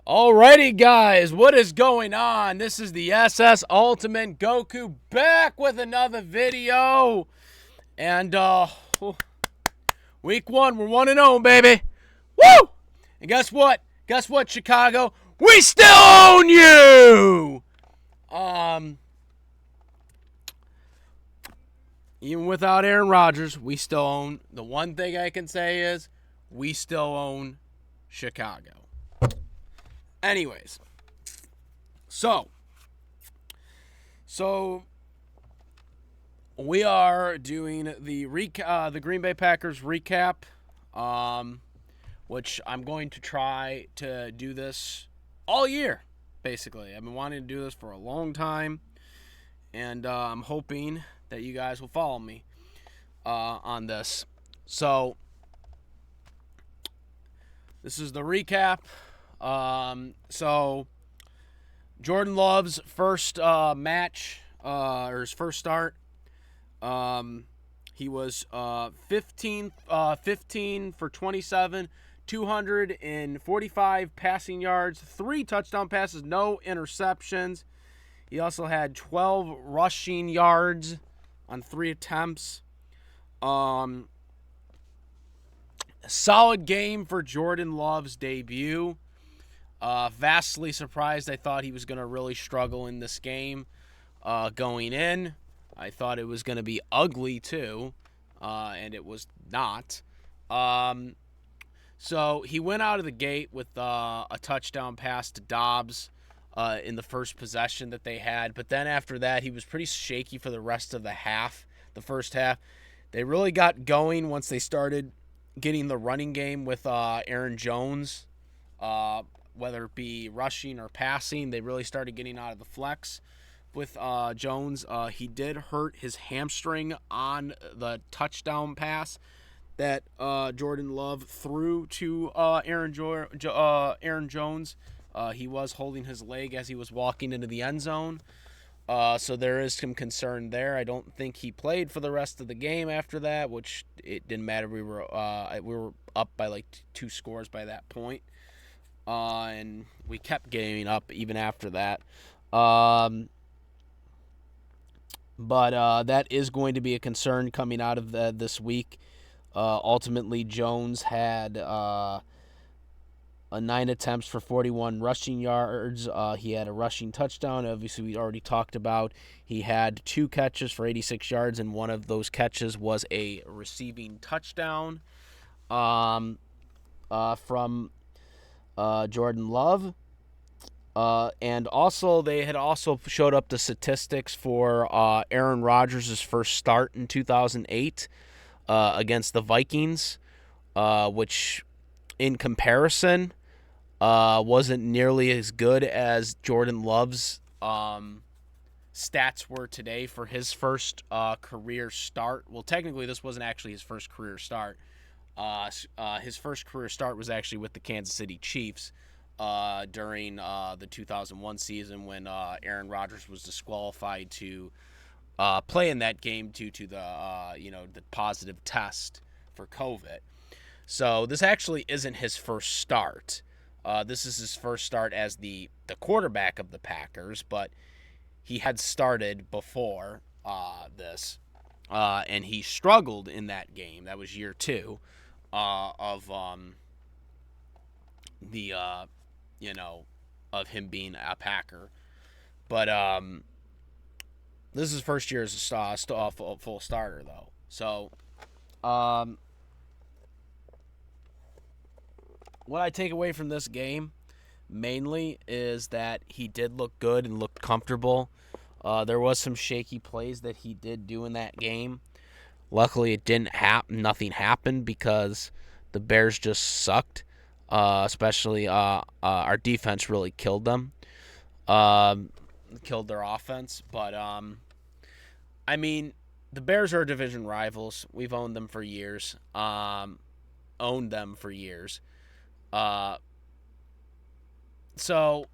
Alrighty, guys, what is going on? This is the SS Ultimate Goku back with another video. And, week one, we're 1-0, baby. Woo! And guess what? Guess what, Chicago? We still own you! Even without Aaron Rodgers, we still own. The one thing I can say is we still own Chicago. Anyways, so we are doing the Green Bay Packers recap, which I'm going to try to do this all year. Basically, I've been wanting to do this for a long time, and I'm hoping that you guys will follow me on this. So this is the recap. So Jordan Love's first match, or his first start, he was 15 for 27, 245 passing yards, 3 touchdown passes, no interceptions. He also had 12 rushing yards on 3 attempts. Solid game for Jordan Love's debut. Vastly surprised. I thought he was going to really struggle in this game going in. I thought it was going to be ugly too, and it was not. So he went out of the gate with a touchdown pass to Dobbs in the first possession that they had. But then after that, he was pretty shaky for the rest of the first half. They really got going once they started getting the running game with Aaron Jones. Whether it be rushing or passing, they really started getting out of the flex with Jones. He did hurt his hamstring on the touchdown pass that Jordan Love threw to Aaron Jones. He was holding his leg as he was walking into the end zone. So there is some concern there. I don't think he played for the rest of the game after that, which it didn't matter. We were up by like 2 scores by that point. And we kept getting up even after that. But that is going to be a concern coming out of this week. Ultimately, Jones had 9 attempts for 41 rushing yards. He had a rushing touchdown. Obviously, we already talked about. He had 2 catches for 86 yards, and one of those catches was a receiving touchdown from Jordan Love. And also, they had also showed up the statistics for Aaron Rodgers' first start in 2008 against the Vikings, which in comparison wasn't nearly as good as Jordan Love's stats were today for his first career start. Well, technically, this wasn't actually his first career start. His first career start was actually with the Kansas City Chiefs during the 2001 season when Aaron Rodgers was disqualified to play in that game due to the positive test for COVID. So this actually isn't his first start. This is his first start as the quarterback of the Packers, but he had started before this, and he struggled in that game. That was year 2 of him being a Packer. But this is his first year as a full starter, though. So what I take away from this game mainly is that he did look good and looked comfortable. There was some shaky plays that he did do in that game. Luckily, it didn't happen. Nothing happened because the Bears just sucked. Especially our defense really killed them. Killed their offense. But, I mean, the Bears are division rivals. We've owned them for years. So,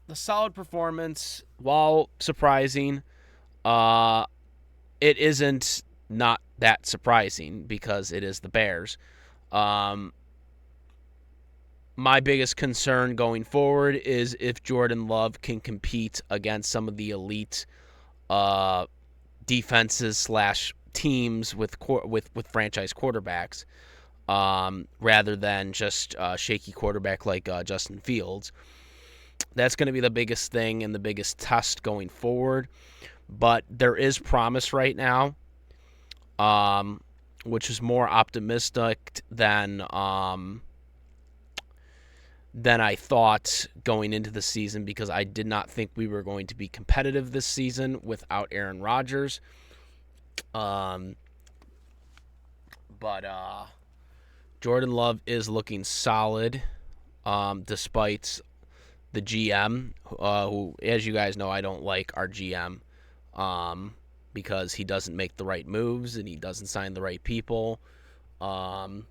the solid performance, while surprising, it isn't not that surprising because it is the Bears. My biggest concern going forward is if Jordan Love can compete against some of the elite defenses slash teams with franchise quarterbacks, rather than just a shaky quarterback like Justin Fields. That's going to be the biggest thing and the biggest test going forward. But there is promise right now, which is more optimistic than I thought going into the season, because I did not think we were going to be competitive this season without Aaron Rodgers. But Jordan Love is looking solid, despite the GM, who, as you guys know, I don't like our GM, because he doesn't make the right moves and he doesn't sign the right people. And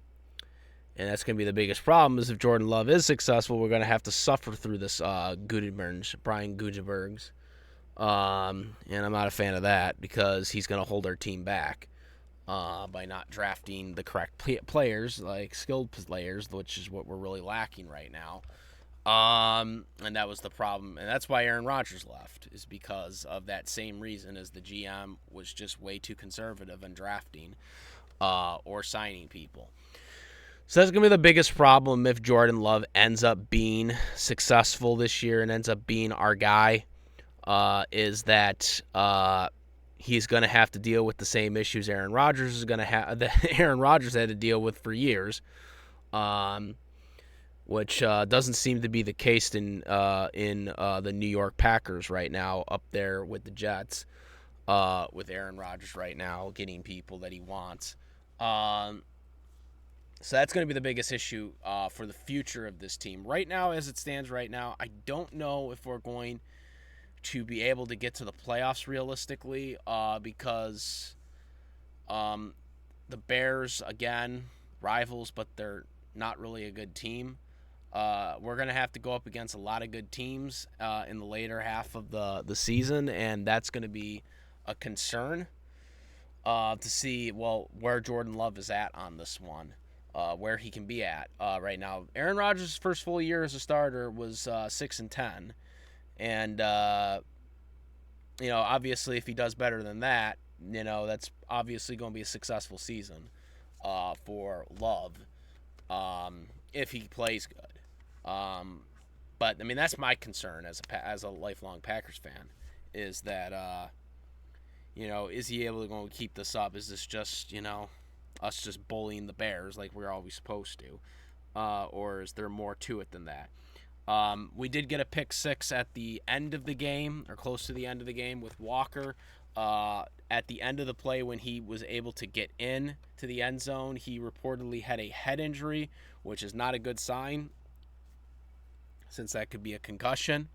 that's going to be the biggest problem, is if Jordan Love is successful, we're going to have to suffer through this Brian Gutebergs. And I'm not a fan of that, because he's going to hold our team back by not drafting the correct players, like skilled players, which is what we're really lacking right now. And that was the problem. And that's why Aaron Rodgers left, is because of that same reason, as the GM was just way too conservative in drafting or signing people. So that's going to be the biggest problem if Jordan Love ends up being successful this year and ends up being our guy, is that he's going to have to deal with the same issues Aaron Rodgers is going to have, that Aaron Rodgers had to deal with for years, which doesn't seem to be the case in the New York Packers right now, up there with the Jets, with Aaron Rodgers right now getting people that he wants. So that's going to be the biggest issue for the future of this team. Right now, as it stands right now, I don't know if we're going to be able to get to the playoffs realistically, because the Bears, again, rivals, but they're not really a good team. We're going to have to go up against a lot of good teams in the later half of the season, and that's going to be a concern to see, well, where Jordan Love is at on this one, where he can be at right now. Aaron Rodgers' first full year as a starter was 6-10, and obviously, if he does better than that, that's obviously going to be a successful season for Love, if he plays good. But I mean, that's my concern as a lifelong Packers fan, is that is he able to go and keep this up? Is this just us just bullying the Bears like we're always supposed to, or is there more to it than that? We did get a pick six at the end of the game, or close to the end of the game, with Walker. At the end of the play, when he was able to get in to the end zone, he reportedly had a head injury, which is not a good sign, since that could be a concussion.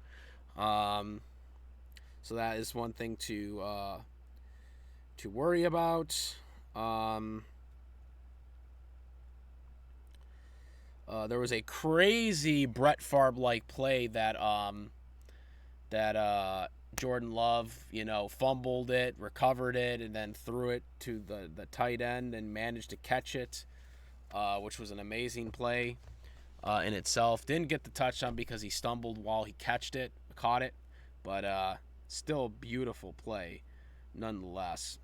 So that is one thing to worry about. There was a crazy Brett Favre-like play that Jordan Love, fumbled it, recovered it, and then threw it to the tight end and managed to catch it, which was an amazing play in itself. Didn't get the touchdown because he stumbled while he caught it, but still a beautiful play nonetheless.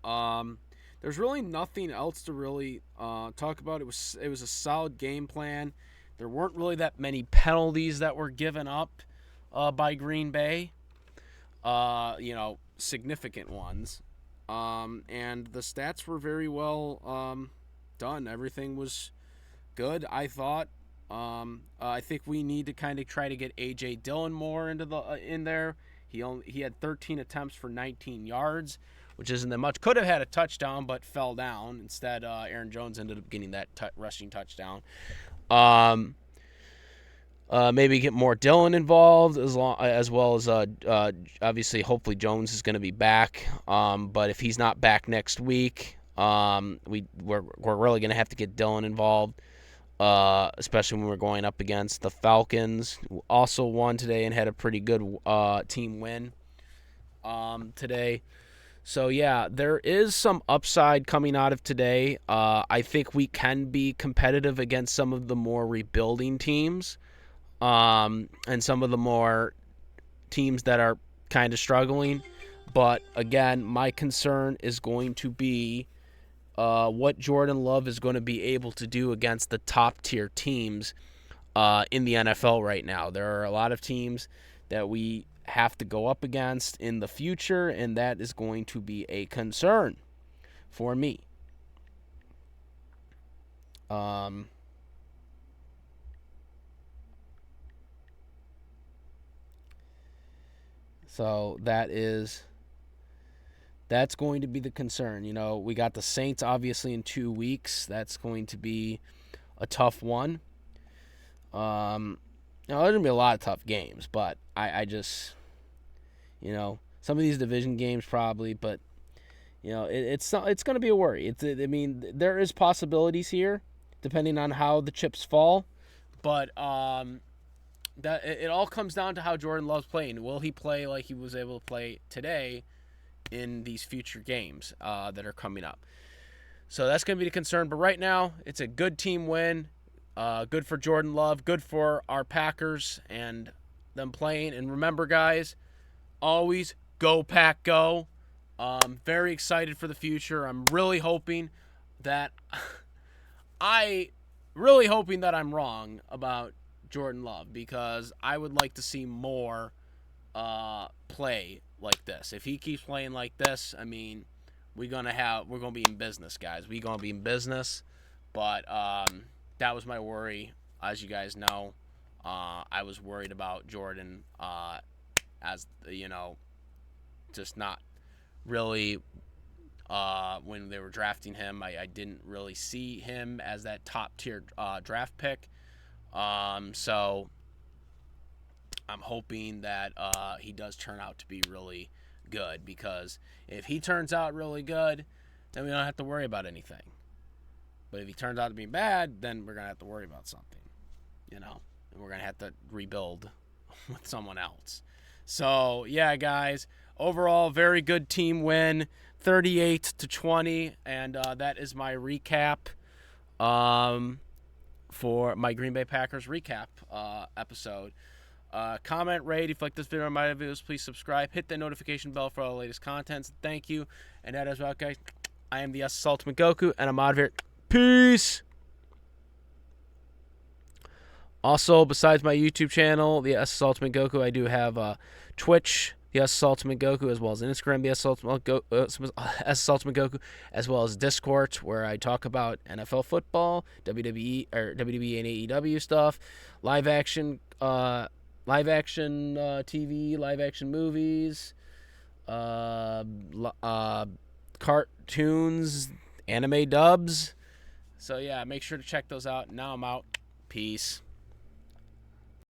There's really nothing else to really talk about. It was a solid game plan. There weren't really that many penalties that were given up by Green Bay, significant ones. And the stats were very well done. Everything was good, I thought. I think we need to kind of try to get A.J. Dillon more in there. He had 13 attempts for 19 yards, which isn't that much. Could have had a touchdown, but fell down. Instead, Aaron Jones ended up getting that rushing touchdown. Maybe get more Dillon involved, as well as obviously, hopefully Jones is going to be back. But if he's not back next week, we're really going to have to get Dillon involved, especially when we're going up against the Falcons, who also won today and had a pretty good team win today. So, yeah, there is some upside coming out of today. I think we can be competitive against some of the more rebuilding teams, and some of the more teams that are kind of struggling. But, again, my concern is going to be what Jordan Love is going to be able to do against the top-tier teams in the NFL right now. There are a lot of teams that we have to go up against in the future, and that is going to be a concern for me. So that's going to be the concern. We got the Saints obviously in 2 weeks. That's going to be a tough one. There's going to be a lot of tough games, but I just, some of these division games probably, but, it's going to be a worry. There is possibilities here, depending on how the chips fall, but that it all comes down to how Jordan Love's playing. Will he play like he was able to play today in these future games that are coming up? So that's going to be the concern. But right now, it's a good team win. Good for Jordan Love. Good for our Packers and them playing. And remember, guys, always go Pack go. Very excited for the future. I'm really hoping that I'm wrong about Jordan Love, because I would like to see more play like this. If he keeps playing like this, we're gonna be in business, guys. We're gonna be in business. But that was my worry. As you guys know, I was worried about Jordan, just not really. When they were drafting him, I didn't really see him as that top tier draft pick. So I'm hoping that he does turn out to be really good, because if he turns out really good, then we don't have to worry about anything. But if he turns out to be bad, then we're going to have to worry about something, and we're going to have to rebuild with someone else. So, yeah, guys, overall, very good team win, 38-20, and that is my recap for my Green Bay Packers recap episode. Comment, rate. If you like this video or my videos, please subscribe. Hit the notification bell for all the latest contents. Thank you. And that is well, guys. I am the SS Ultimate Goku, and I'm out of here. Peace. Also, besides my YouTube channel, the SS Ultimate Goku, I do have Twitch, the SS Ultimate Goku, as well as Instagram, the SS Ultimate Goku, as well as Discord, where I talk about NFL football, WWE and AEW stuff, live action TV, live action movies, cartoons, anime dubs. So yeah, make sure to check those out. Now I'm out. Peace.